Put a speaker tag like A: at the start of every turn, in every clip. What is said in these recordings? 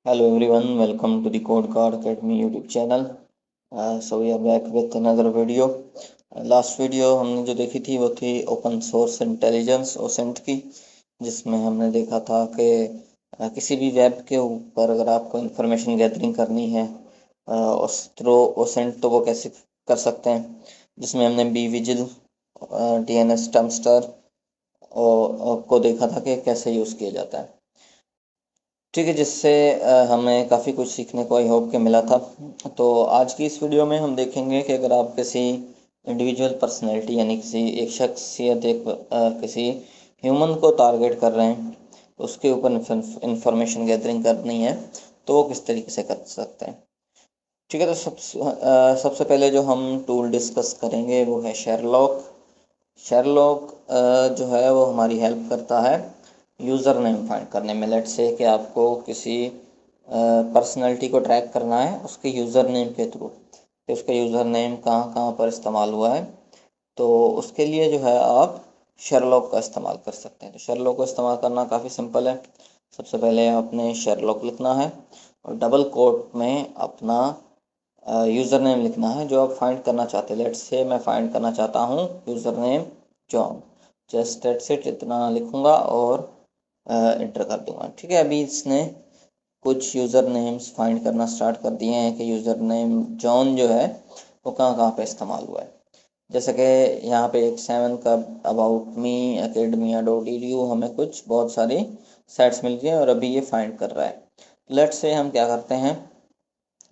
A: Hello everyone, welcome to the Code Card Academy YouTube channel. So we are back with another video. Last video हमने जो देखी थी वो थी open source intelligence OSINT की, जिसमें हमने देखा था कि किसी भी वेब के ऊपर अगर आपको इंफॉर्मेशन गैदरिंग करनी है उस थ्रू ओसेंट तो वो कैसे कर सकते हैं, जिसमें हमने बी विजिल DNS टर्मस्टर को देखा था कि कैसे यूज़ किया जाता है। ठीक है, जिससे हमें काफ़ी कुछ सीखने को आई होप के मिला था। तो आज की इस वीडियो में हम देखेंगे कि अगर आप किसी इंडिविजुअल पर्सनैलिटी यानी किसी एक शख्सियत किसी ह्यूमन को टारगेट कर रहे हैं, उसके ऊपर इंफॉर्मेशन गैदरिंग करनी है तो वो किस तरीके से कर सकते हैं। ठीक है, तो सबसे पहले जो हम टूल डिस्कस करेंगे वो है शेरलॉक। शेरलॉक जो है वो हमारी हेल्प करता है यूज़र नेम फाइंड करने में। लेट्स से कि आपको किसी पर्सनैलिटी को ट्रैक करना है उसके यूज़र नेम के थ्रू, कि उसका यूज़र नेम कहाँ कहाँ पर इस्तेमाल हुआ है, तो उसके लिए जो है आप शेरलॉक का इस्तेमाल कर सकते हैं। तो शेरलॉक को इस्तेमाल करना काफ़ी सिंपल है। सबसे पहले आपने शेरलॉक लिखना है और डबल कोट में अपना यूज़र नेम लिखना है जो आप फाइंड करना चाहते हैं। लेट्स से मैं फाइंड करना चाहता हूँ user name John, just that's it, इतना लिखूँगा और इंटर कर दूंगा। ठीक है, अभी इसने कुछ यूज़र नेम्स फाइंड करना स्टार्ट कर दिए हैं कि यूज़र नेम जॉन जो है वो कहाँ कहाँ पे इस्तेमाल हुआ है। जैसे कि यहाँ पे एक 7 का अबाउट मी academia .edu हमें कुछ बहुत सारी साइट्स मिल गई हैं और अभी ये फाइंड कर रहा है। लेट्स से हम क्या करते हैं,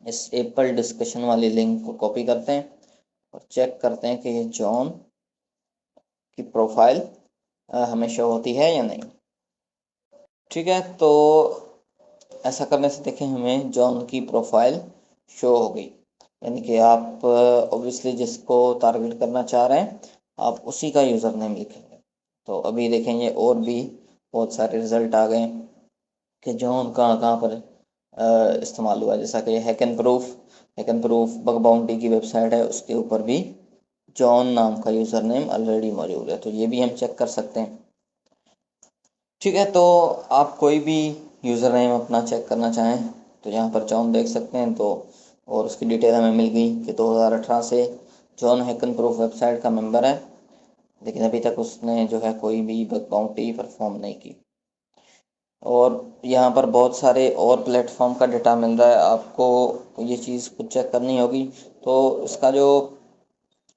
A: इस एप्पल डिस्कशन वाली लिंक को कॉपी करते हैं और चेक करते हैं कि ये जॉन की प्रोफाइल हमें शो होती है या नहीं। ठीक है, तो ऐसा करने से देखें हमें जॉन की प्रोफाइल शो हो गई, यानी कि आप ऑब्वियसली जिसको टारगेट करना चाह रहे हैं आप उसी का यूज़र नेम लिखेंगे। तो अभी देखेंगे और भी बहुत सारे रिजल्ट आ गए कि जॉन कहाँ कहाँ पर इस्तेमाल हुआ है। जैसा कि hack and proof bug bounty की वेबसाइट है, उसके ऊपर भी जॉन नाम का यूज़र नेम ऑलरेडी मौजूद है, तो ये भी हम चेक कर सकते हैं। ठीक है, तो आप कोई भी यूज़र नेम अपना चेक करना चाहें तो यहाँ पर जॉन देख सकते हैं, तो और उसकी डिटेल हमें मिल गई कि 2018 से जॉन हैकन प्रूफ वेबसाइट का मेंबर है, लेकिन अभी तक उसने जो है कोई भी बग बाउंटी परफॉर्म नहीं की। और यहाँ पर बहुत सारे और प्लेटफॉर्म का डेटा मिल रहा है, आपको ये चीज़ खुद चेक करनी होगी। तो इसका जो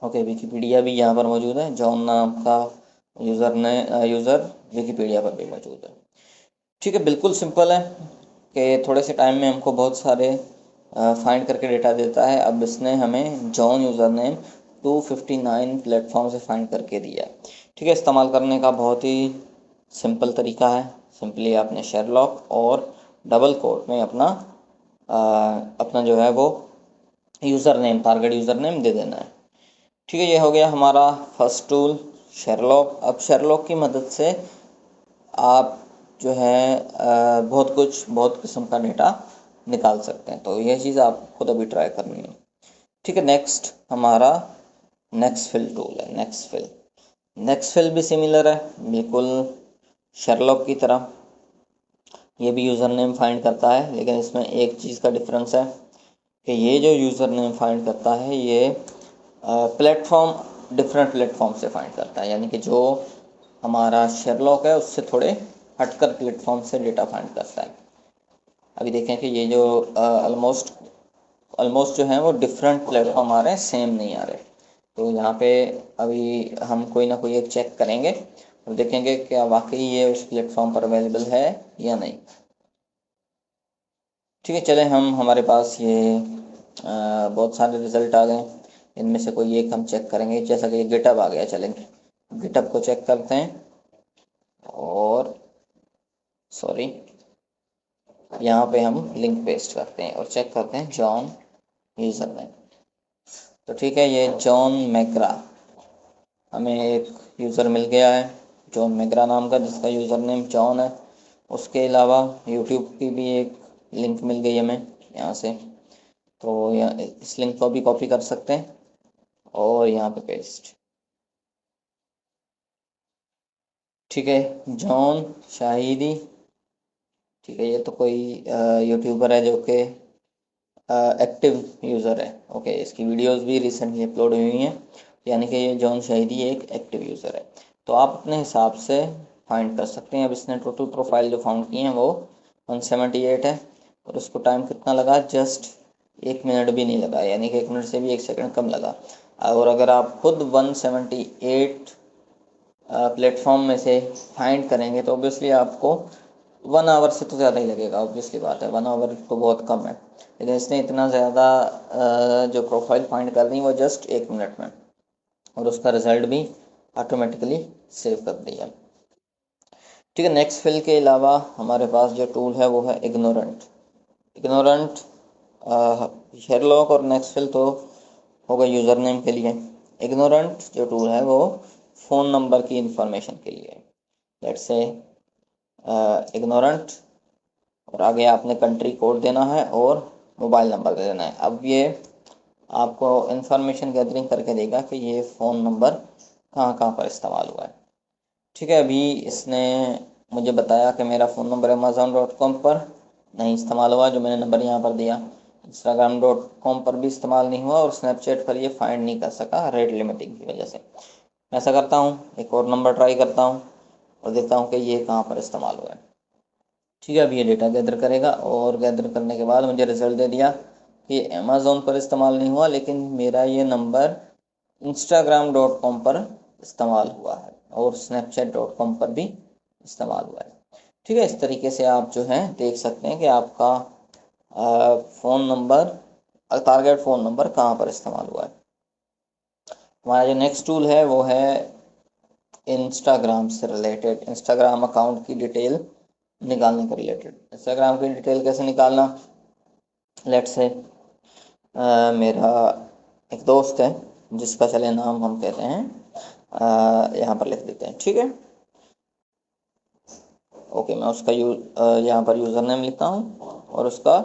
A: ओके विकीपीडिया भी यहाँ पर मौजूद है, जॉन नाम का यूज़र विकीपीडिया पर भी मौजूद है। ठीक है, बिल्कुल सिंपल है कि थोड़े से टाइम में हमको बहुत सारे फाइंड करके डेटा देता है। अब इसने हमें जॉन यूज़र नेम 259 प्लेटफॉर्म से फाइंड करके दिया है। ठीक है, इस्तेमाल करने का बहुत ही सिंपल तरीका है। सिंपली आपने शेरलॉक और डबल कोट में अपना जो है वो user name, target user name दे देना है। ठीक है, ये हो गया हमारा फर्स्ट टूल शेरलॉक। अब शेरलॉक की मदद से आप जो है बहुत किस्म का डेटा निकाल सकते हैं। तो यह चीज़ आप खुद अभी ट्राई करनी है। ठीक है, नेक्स्ट हमारा नेक्स्ट फिल टूल है। नेक्स्ट फिल भी सिमिलर है बिल्कुल शेरलॉक की तरह, ये भी यूज़र नेम फाइंड करता है, लेकिन इसमें एक चीज़ का डिफरेंस है कि ये जो यूज़र नेम फाइंड करता है ये डिफरेंट प्लेटफॉर्म से फाइंड करता है, यानी कि जो हमारा शेरलॉक है उससे थोड़े हटकर प्लेटफॉर्म से डेटा फाइंड करता है। अभी देखें कि ये जो ऑलमोस्ट ऑलमोस्ट जो है वो डिफरेंट प्लेटफॉर्म आ रहे हैं, सेम नहीं आ रहे। तो यहाँ पे अभी हम कोई ना कोई एक चेक करेंगे और देखेंगे क्या वाकई ये उस प्लेटफॉर्म पर अवेलेबल है या नहीं। ठीक है, चले हम हमारे पास ये बहुत सारे रिजल्ट आ गए, इनमें से कोई एक हम चेक करेंगे। जैसा कि गिटअप आ गया, चलेंगे गिटअप को चेक करते हैं और सॉरी यहाँ पे हम लिंक पेस्ट करते हैं और चेक करते हैं जॉन यूज़र नेम। तो ठीक है, ये जॉन मैग्रा, हमें एक यूज़र मिल गया है जॉन मैग्रा नाम का जिसका यूज़र नेम जॉन है। उसके अलावा यूट्यूब की भी एक लिंक मिल गई हमें यहाँ से, तो यहाँ इस लिंक को भी कॉपी कर सकते हैं और यहाँ पे पेस्ट। ठीक है, जॉन शाहिदी ठीक है, ये तो कोई यूट्यूबर है जो कि एक्टिव यूज़र है। ओके, इसकी वीडियोस भी रिसेंटली अपलोड हुई हैं, यानी कि ये जॉन शाहिदी एक एक्टिव यूज़र है। तो आप अपने हिसाब से फाइंड कर सकते हैं। अब इसने टोटल प्रोफाइल जो फाउंड की हैं वो 178 है, और उसको टाइम कितना लगा, जस्ट 1 मिनट भी नहीं लगा, यानी कि 1 मिनट से भी 1 सेकंड कम लगा। और अगर आप खुद 178 प्लेटफॉर्म में से फाइंड करेंगे तो ऑब्वियसली आपको 1 आवर से तो ज़्यादा ही लगेगा, ऑब्वियसली बात है, 1 आवर तो बहुत कम है। लेकिन इसने इतना ज़्यादा जो प्रोफाइल फाइंड कर दी वो जस्ट 1 मिनट में, और उसका रिजल्ट भी ऑटोमेटिकली सेव कर दिया। ठीक है, नेक्स्ट फिल के अलावा हमारे पास जो टूल है वो है इग्नोरेंट। इग्नोरेंट शेरलॉक और नेक्स्ट फिल तो होगा यूज़र नेम के लिए। इग्नोरेंट जो टूल है वो फ़ोन नंबर की इंफॉर्मेशन के लिए है। लेट्स से इग्नोरेंट, और आगे आपने कंट्री कोड देना है और मोबाइल नंबर दे देना है। अब ये आपको इंफॉर्मेशन गैदरिंग करके देगा कि ये फ़ोन नंबर कहाँ कहाँ पर इस्तेमाल हुआ है। ठीक है, अभी इसने मुझे बताया कि मेरा फ़ोन नंबर amazon.com पर नहीं इस्तेमाल हुआ, जो मैंने नंबर यहाँ पर दिया। instagram.com पर भी इस्तेमाल नहीं हुआ, और स्नैपचैट पर ये फाइंड नहीं कर सका रेट लिमिटिंग की वजह से। मैं ऐसा करता हूँ, एक और नंबर ट्राई करता हूँ और देखता हूँ कि ये कहाँ पर इस्तेमाल हुआ है। ठीक है, अब ये डेटा गैदर करेगा, और गैदर करने के बाद मुझे रिजल्ट दे दिया कि अमेज़ोन पर इस्तेमाल नहीं हुआ, लेकिन मेरा ये नंबर instagram.com पर इस्तेमाल हुआ है और snapchat.com पर भी इस्तेमाल हुआ है। ठीक है, इस तरीके से आप जो है देख सकते हैं कि आपका phone number, target phone number कहाँ पर इस्तेमाल हुआ है। हमारा जो नेक्स्ट टूल है वो है इंस्टाग्राम से रिलेटेड, इंस्टाग्राम अकाउंट की डिटेल निकालने के रिलेटेड। इंस्टाग्राम की डिटेल कैसे निकालना, लेट्स से मेरा एक दोस्त है जिसका चले नाम हम कहते हैं, यहाँ पर लिख देते हैं। ठीक है, ओके, मैं उसका यहाँ पर यूज़र नेम लिखता हूँ और उसका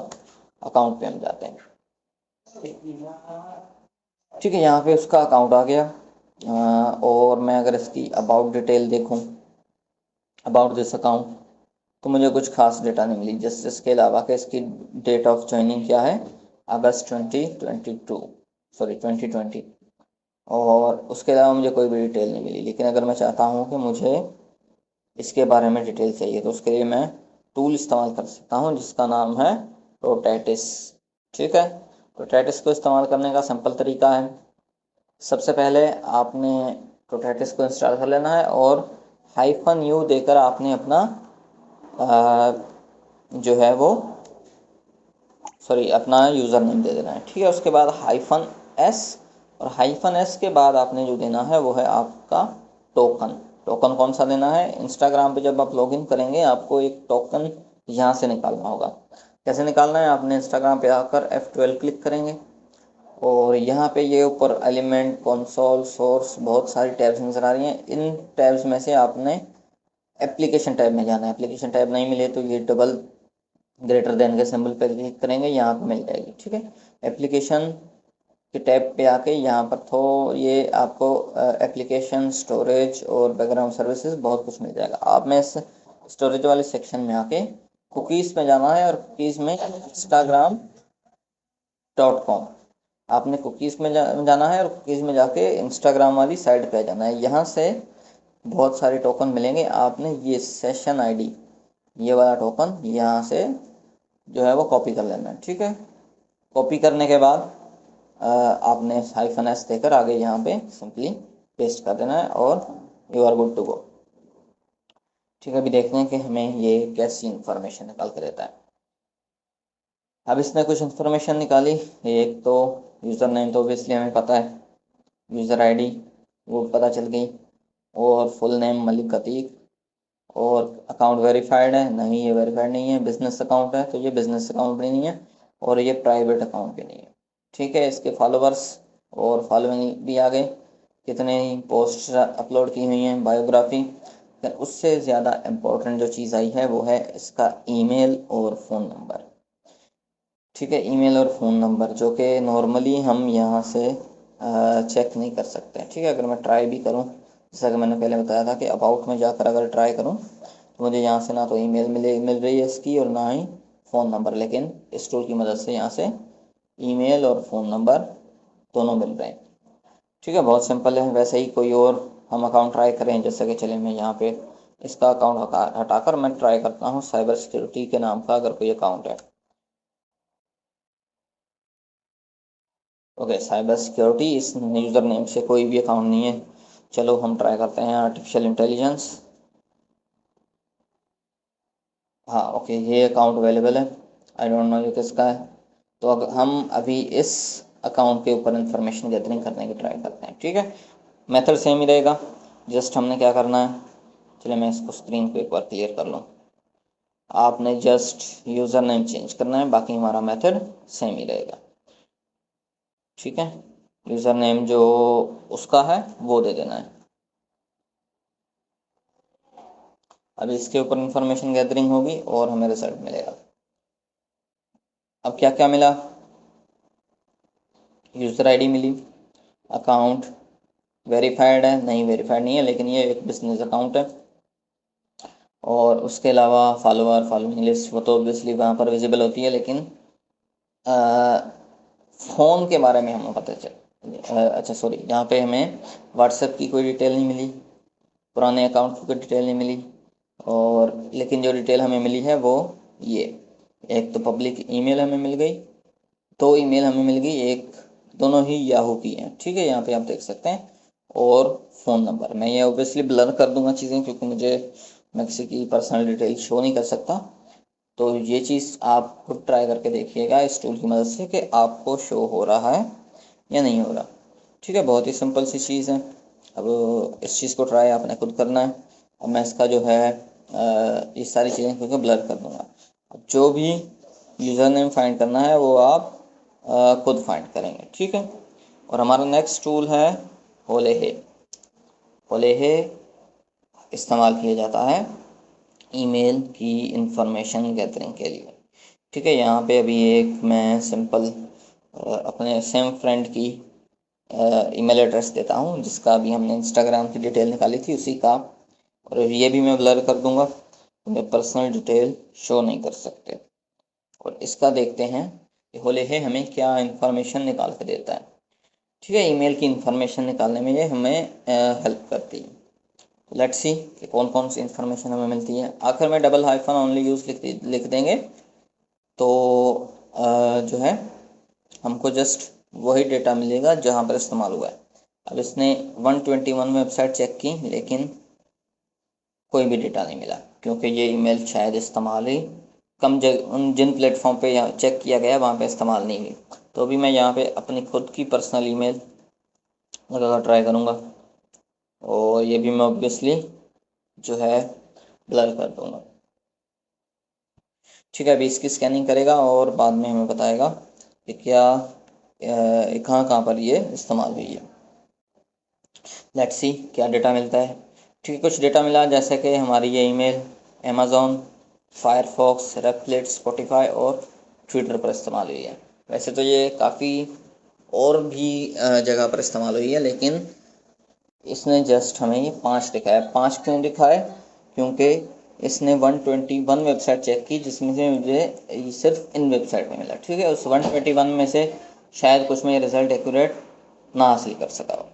A: अकाउंट पे हम जाते हैं। ठीक है, यहाँ पे उसका अकाउंट आ गया, और मैं अगर इसकी अबाउट डिटेल देखूँ, अबाउट दिस अकाउंट, तो मुझे कुछ खास डेटा नहीं मिली, जस्ट इसके अलावा कि इसकी डेट ऑफ ज्वाइनिंग क्या है, अगस्त 2022, सॉरी 2020, और उसके अलावा मुझे कोई भी डिटेल नहीं मिली। लेकिन अगर मैं चाहता हूँ कि मुझे इसके बारे में डिटेल चाहिए, तो उसके लिए मैं टूल इस्तेमाल कर सकता हूँ जिसका नाम है रोटैटिस। ठीक है, रोटैटिस को इस्तेमाल करने का सिंपल तरीका है, सबसे पहले आपने रोटैटिस को इंस्टॉल कर लेना है, और -u देकर आपने अपना जो है वो, सॉरी, अपना यूज़र नेम दे देना है। ठीक है, उसके बाद -s, और -s के बाद आपने जो देना है वो है आपका टोकन। टोकन कौन सा देना है, इंस्टाग्राम पे जब आप लॉगिन करेंगे आपको एक टोकन यहाँ से निकालना होगा। कैसे निकालना है, आपने इंस्टाग्राम पे आकर F12 क्लिक करेंगे, और यहाँ पे ये ऊपर एलिमेंट, कंसोल, सोर्स, बहुत सारी टैब्स नज़र आ रही हैं। इन टैब्स में से आपने एप्लीकेशन टैब में जाना है। एप्लीकेशन टैब नहीं मिले तो ये डबल ग्रेटर देन के सिंबल पर क्लिक करेंगे, यहाँ पे मिल जाएगी। ठीक है, एप्लीकेशन के टैब पे आके यहाँ पर तो ये आपको एप्लीकेशन, स्टोरेज और बैकग्राउंड सर्विसेज बहुत कुछ मिल जाएगा। आप में इस स्टोरेज वाले सेक्शन में आके कुकीज़ में जाना है, और कुकीज़ में instagram.com, आपने कुकीज़ में जाना है, और कुकीज़ में जाके इंस्टाग्राम वाली साइड पे जाना है। यहाँ से बहुत सारे टोकन मिलेंगे, आपने ये सेशन आईडी, ये वाला टोकन यहाँ से जो है वो कॉपी कर लेना है। ठीक है, कॉपी करने के बाद आपने -s देकर आगे यहाँ पे सिंपली पेस्ट कर देना है, और you are good to go. ठीक है, अभी देखते हैं कि हमें ये कैसी इंफॉर्मेशन निकाल कर देता है। अब इसने कुछ इंफॉर्मेशन निकाली, एक तो यूज़र नेम तो ऑब्वियसली हमें पता है, यूज़र आईडी वो पता चल गई, और फुल नेम मलिक अतीक, और अकाउंट वेरीफाइड है, नहीं ये वेरीफाइड नहीं है। बिजनेस अकाउंट है तो ये बिजनेस अकाउंट भी नहीं है, और ये प्राइवेट अकाउंट भी नहीं है। ठीक है, इसके फॉलोवर्स और फॉलोइंग भी आ गए, कितने ही पोस्ट अपलोड की हुई हैं, बायोग्राफी। उससे ज़्यादा इम्पोर्टेंट जो चीज़ आई है वो है इसका ईमेल और फ़ोन नंबर। ठीक है, ईमेल और फ़ोन नंबर जो कि नॉर्मली हम यहाँ से चेक नहीं कर सकते। ठीक है, अगर मैं ट्राई भी करूँ, जैसा कि मैंने पहले बताया था कि अबाउट में जाकर अगर ट्राई करूँ तो मुझे यहाँ से ना तो ईमेल मिल रही है इसकी और ना ही फ़ोन नंबर, लेकिन इस टूल की मदद से यहाँ से ईमेल और फ़ोन नंबर दोनों मिल रहे हैं। ठीक है, बहुत सिंपल है। वैसे ही कोई और हम अकाउंट ट्राई करें, जैसे कि चले मैं यहाँ पे इसका अकाउंट हटाकर मैं ट्राई करता हूँ साइबर सिक्योरिटी के नाम का अगर कोई अकाउंट है। ओके, साइबर सिक्योरिटी इस यूज़र नेम से कोई भी अकाउंट नहीं है। चलो हम ट्राई करते हैं आर्टिफिशियल इंटेलिजेंस। हाँ ओके, ये अकाउंट अवेलेबल है। आई डोंट नो ये किसका है। तो अगर हम अभी इस अकाउंट के ऊपर इंफॉर्मेशन गैदरिंग करने की ट्राई करते हैं। ठीक है, मेथड सेम ही रहेगा। जस्ट हमने क्या करना है, चलिए मैं इसको स्क्रीन पे एक बार क्लियर कर लूँ। आपने जस्ट यूज़र नेम चेंज करना है, बाकी हमारा मेथड सेम ही रहेगा। ठीक है, यूज़र नेम जो उसका है वो दे देना है। अभी इसके ऊपर इंफॉर्मेशन गैदरिंग होगी और हमें रिजल्ट मिलेगा। अब क्या क्या मिला, यूज़र आईडी मिली, अकाउंट वेरीफाइड है, नहीं वेरीफाइड नहीं है, लेकिन ये एक बिजनेस अकाउंट है। और उसके अलावा फॉलोअर फॉलोइंग लिस्ट वो तो ऑब्वियसली वहाँ पर विजिबल होती है, लेकिन फ़ोन के बारे में हमें पता चल अच्छा सॉरी, यहाँ पे हमें व्हाट्सएप की कोई डिटेल नहीं मिली, पुराने अकाउंट की कोई डिटेल नहीं मिली। और लेकिन जो डिटेल हमें मिली है वो ये, एक तो पब्लिक ईमेल हमें मिल गई, दो ईमेल हमें मिल गई, एक दोनों ही याहू की हैं। ठीक है, यहाँ पे आप देख सकते हैं। और फ़ोन नंबर मैं ये ऑब्वियसली ब्लर कर दूंगा चीज़ें, क्योंकि मैं किसी की पर्सनल डिटेल शो नहीं कर सकता। तो ये चीज़ आप खुद ट्राई करके देखिएगा इस टूल की मदद से कि आपको शो हो रहा है या नहीं हो रहा। ठीक है, बहुत ही सिंपल सी चीज़ है। अब इस चीज़ को ट्राई आपने खुद करना है। अब मैं इसका जो है ये सारी चीज़ें क्योंकि ब्लर कर दूंगा। अब जो भी यूज़र नेम फाइंड करना है वो आप खुद फाइंड करेंगे। ठीक है, और हमारा नेक्स्ट टूल है होलेहे। होलेहे इस्तेमाल किया जाता है ईमेल की इंफॉर्मेशन गैदरिंग के लिए। ठीक है, यहाँ पे अभी एक मैं सिंपल अपने सेम फ्रेंड की ईमेल एड्रेस देता हूँ, जिसका अभी हमने इंस्टाग्राम की डिटेल निकाली थी उसी का। और ये भी मैं ब्लर कर दूंगा, मैं पर्सनल डिटेल शो नहीं कर सकते। और इसका देखते हैं कि होले हमें क्या इंफॉर्मेशन निकाल के देता है। ठीक है, ईमेल की इंफॉर्मेशन निकालने में ये हमें हेल्प करती है। लेट्स सी कि कौन कौन सी इंफॉर्मेशन हमें मिलती है। आखिर में डबल हाइफन ओनली यूज़ लिख देंगे तो जो है हमको जस्ट वही डेटा मिलेगा जहाँ पर इस्तेमाल हुआ है। अब इसने 121 वेबसाइट चेक की, लेकिन कोई भी डेटा नहीं मिला, क्योंकि ये ईमेल शायद इस्तेमाल ही कम उन जिन प्लेटफॉर्म पे यहाँ चेक किया गया वहाँ पे इस्तेमाल नहीं हुई। तो अभी मैं यहाँ पे अपनी खुद की पर्सनल ईमेल लगाकर ट्राई करूँगा, और ये भी मैं ऑब्वियसली जो है ब्लर कर दूँगा। ठीक है, अभी इसकी स्कैनिंग करेगा और बाद में हमें बताएगा कि क्या कहाँ कहाँ पर ये इस्तेमाल हुई है। लेट्स सी क्या डेटा मिलता है। ठीक है, कुछ डेटा मिला, जैसे कि हमारी ये ईमेल अमेज़ॉन, फायरफॉक्स, रेपलेट, स्पॉटिफाई और ट्विटर पर इस्तेमाल हुई है। वैसे तो ये काफ़ी और भी जगह पर इस्तेमाल हुई है, लेकिन इसने जस्ट हमें ये 5 दिखाया। 5 क्यों दिखाए, क्योंकि इसने 121 वेबसाइट चेक की, जिसमें से मुझे सिर्फ इन वेबसाइट में मिला। ठीक है, उस 121 में से शायद कुछ में ये रिज़ल्ट एक्यूरेट ना हासिल कर सका हो।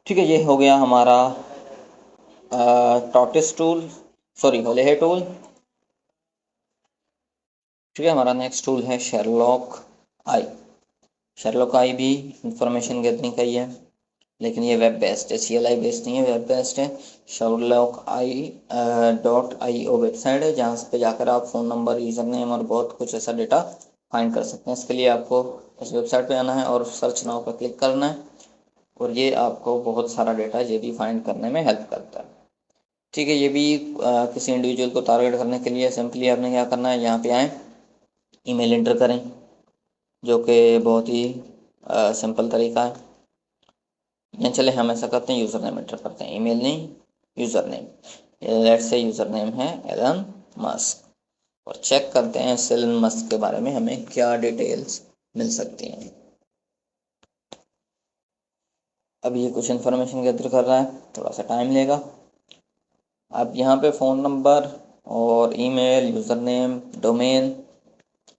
A: ठीक है, ये हो गया हमारा टॉटिस टूल, सॉरी होले टूल। ठीक है, हमारा नेक्स्ट टूल है शेरलॉक आई। शेरलॉक आई भी इंफॉर्मेशन गैदरिंग का ही है, लेकिन ये वेब बेस्ड है, CLI बेस्ड नहीं है, वेब बेस्ड है। शेरलॉक आई .io वेबसाइट है, जहाँ पे जाकर आप फ़ोन नंबर, यूज़र नेम और बहुत कुछ ऐसा डेटा फाइंड कर सकते हैं। इसके लिए आपको इस वेबसाइट पे आना है और सर्च नाउ पर क्लिक करना है, और ये आपको बहुत सारा डेटा ये भी फाइंड करने में हेल्प करता है। ठीक है, ये भी किसी इंडिविजुअल को टारगेट करने के लिए सिंपली आपने क्या करना है, यहाँ पे आएँ, ईमेल इंटर करें, जो कि बहुत ही सिंपल तरीका है। या चले हम ऐसा करते हैं, यूज़र नेम इंटर करते हैं, ईमेल नहीं user name. Let's say user name है एलन मस्क, और चेक करते हैं इस एलन मस्क के बारे में हमें क्या डिटेल्स मिल सकती हैं। अब ये कुछ इन्फॉर्मेशन गैदर कर रहा है, थोड़ा सा टाइम लेगा। आप यहाँ पे फ़ोन नंबर और ईमेल, यूज़र नेम, डोमेन,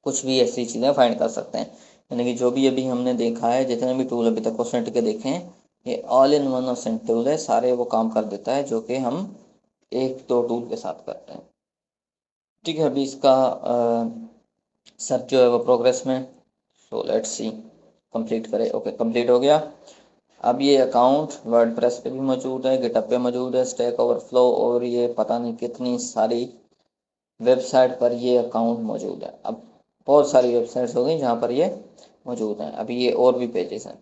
A: कुछ भी ऐसी चीज़ें फाइंड कर सकते हैं। यानी कि जो भी अभी हमने देखा है, जितने भी टूल अभी तक ओसेंट के देखे हैं, ये all in one OSINT tool है, सारे वो काम कर देता है जो कि हम एक दो टूल के साथ करते हैं। ठीक है, अभी इसका सर्च जो है वो प्रोग्रेस में, सो लेट्स सी, कंप्लीट करें। ओके, कंप्लीट हो गया। अब ये अकाउंट वर्डप्रेस पे भी मौजूद है, गिटहब पे मौजूद है, स्टैक ओवरफ्लो और ये पता नहीं कितनी सारी वेबसाइट पर ये अकाउंट मौजूद है। अब बहुत सारी वेबसाइट्स हो गई जहाँ पर ये मौजूद हैं। अभी ये और भी पेजेस हैं,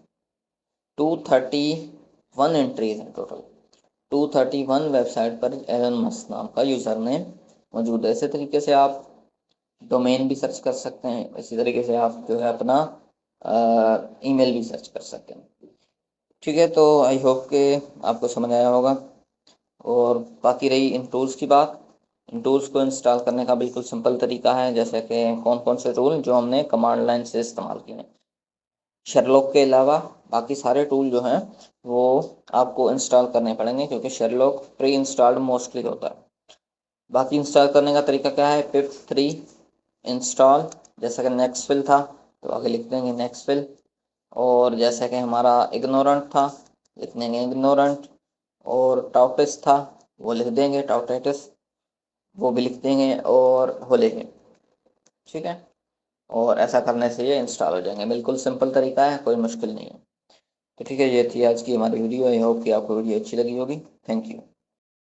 A: 231 एंट्रीज हैं टोटल। 231 वेबसाइट पर एलन मस्क नाम का यूज़र नेम मौजूद है। इसी तरीके से आप डोमेन भी सर्च कर सकते हैं, इसी तरीके से आप जो है अपना ईमेल भी सर्च कर सकते हैं। ठीक है, तो आई होप कि आपको समझ आया होगा। और बाकी रही इन टूल्स की बात, इन टूल्स को इंस्टॉल करने का बिल्कुल सिंपल तरीका है। जैसे कि कौन कौन से टूल जो हमने कमांड लाइन से इस्तेमाल किए हैं, शेरलॉक के अलावा बाकी सारे टूल जो हैं वो आपको इंस्टॉल करने पड़ेंगे, क्योंकि शेरलॉक प्री इंस्टॉल्ड मोस्टली होता है। बाकी इंस्टॉल करने का तरीका क्या है, पिप 3 इंस्टॉल, जैसा कि नेक्स्ट फिल था तो आगे लिख देंगे नेक्स्ट फिल, और जैसा कि हमारा इग्नोरेंट था लिख देंगे इग्नोरेंट, और टाउटिस था वो लिख देंगे टाउटेटिस, वो भी लिख देंगे और हो लेंगे। ठीक है, और ऐसा करने से ये इंस्टॉल हो जाएंगे। बिल्कुल सिंपल तरीका है, कोई मुश्किल नहीं है। तो ठीक है, ये थी आज की हमारी वीडियो। आई होप कि आपको वीडियो अच्छी लगी होगी। Thank you.